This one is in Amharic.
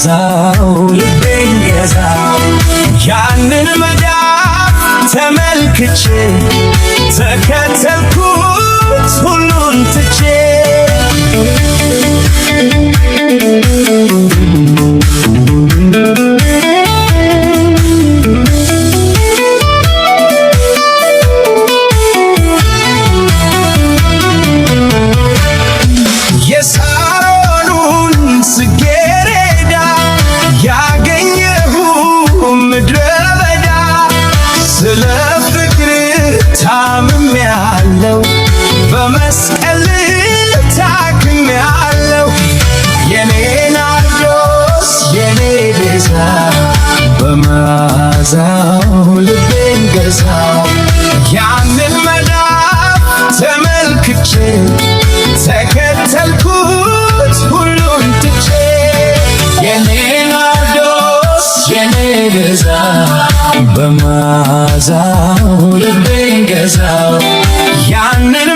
በመዓዛው ልቤን ገዛው ያንን መዳፍ ተመልክቼ ተከተልኩት ሁሉን ትቼ በመስቀል ታክሜያለሁ የኔ ናርዶስ የኔ ቤዛ በመዓዛው ልቤን ገዛው ያንን መዳፍ ተመልክቼ ተከተልኩት ሁሉን ትቼ የኔ ናርዶስ የኔ ቤዛ በመዓዛው ልቤን ገዛው ያንን